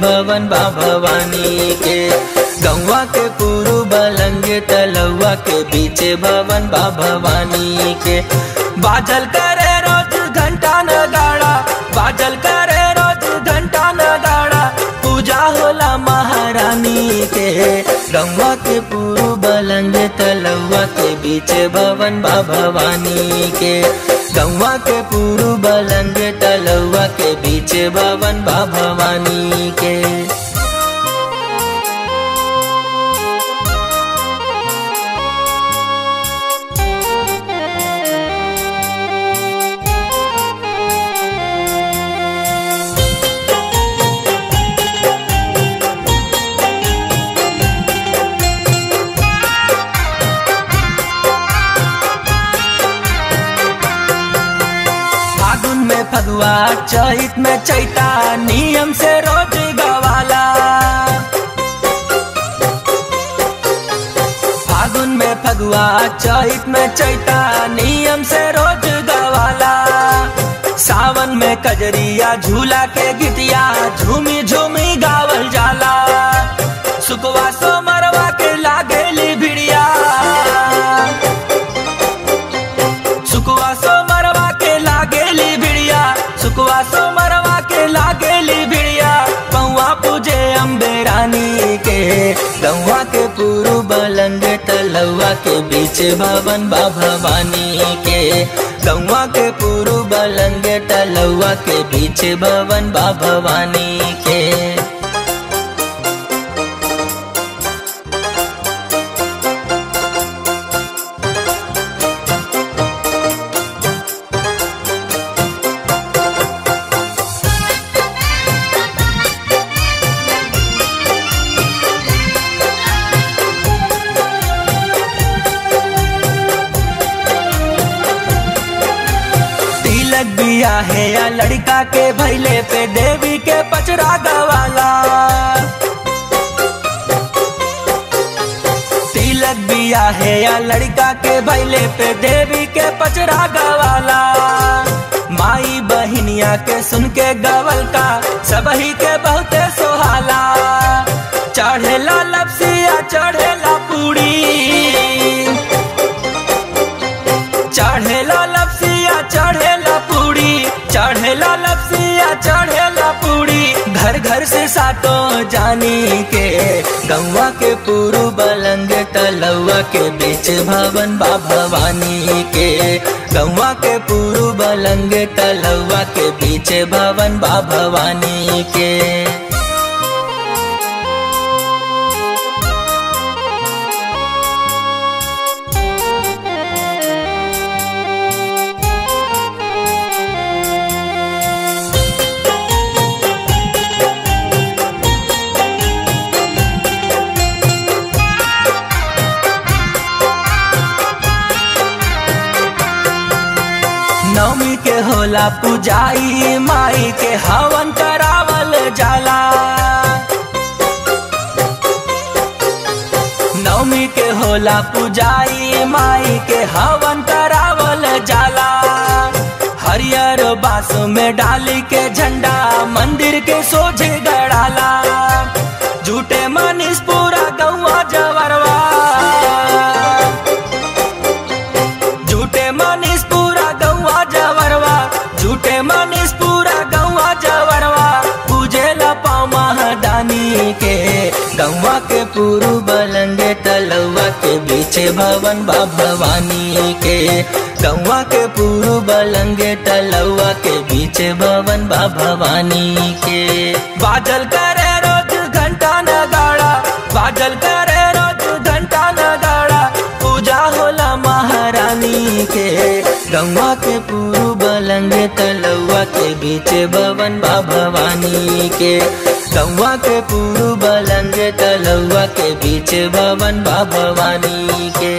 भवन बा भवानी के। गौवा के पूर्व लंगे तलौवा के बीच भवन बा भवानी के। बाजल करे रोज घंटा नगाड़ा, बाजल करे रोज घंटा नगाड़ा, पूजा होला महारानी के। गौवा के पूर्व लंगे तलौवा के बीच भवन बा भवानी के। गौवा के पूर्व लंगे तलौवा के बीच भवन बा भवानी के। फगुआ चैत में चैता नियम से रोज गवाला। फागुन में फगुआ चैत में चैता नियम से रोज गवाला। सावन में कजरिया झूला के गीतिया झूमी झूमी गावल जाला। सुकवा सो मरवा के लागेली भिड़िया, सुकवा सो मरवा के लागेली भिड़िया, सुकवा सो मरवा के लागेली भिड़िया। पौआ पूजे अम्बे रानी के। गौवा के पूर्व लंगे तलौवा के बीच भवन बा भवानी के। गौवा के पूर्व लंगे तलौवा के बीच भवन बा भवानी के। बिया है या लड़का के भैले पे देवी के पचरा गवाला। तिलक बिया है या लड़का के भैले पे देवी के पचरा गवाला। माई बहिनिया के सुन के गवल का सबही के बहुते सोहाला। चढ़ेला लपसिया चढ़ेला पूड़ी, चढ़ेला लपसिया चढ़ेला पूड़ी, चढ़ेला लपसिया चढ़ेला पूड़ी। घर घर से सातो जानी के। गौवा के पूर्व लंगे तलौवा के बीच भवन बा भवानी के। गौवा के पूर्व लंगे तलौवा के बीच भवन बा भवानी के। नवमी के होला पूजाई माई के हवन करावल जाला। नवमी के होला पूजाई माई के हवन करावल जाला। हरियर बास में डाली के झंडा मंदिर के सोझे गड़ाला। झूठे मनीष पूरा गौवा जवरवा, झूठे मनीष पूरा गौवा जवरवा, झूठे मनीष पूरा गौवा जवरवा। पूजेला पाँव महादानी के। गौवा के पूर्व लंगे तलौवा के बीच भवन बा भवानी के। गौवा के पूर्व लंगे तलौवा के बीच भवन बा भवानी के। बाजल करे रोज घंटा नगाड़ा, बाजल करे रोज घंटा नगाड़ा, पूजा होला महारानी के। गौवा के पूर्व लंगे तलौवा के बीच भवन बा भवानी के। गौवा के पूर्व लंगे तलौवा के बीच भवन बा भवानी के।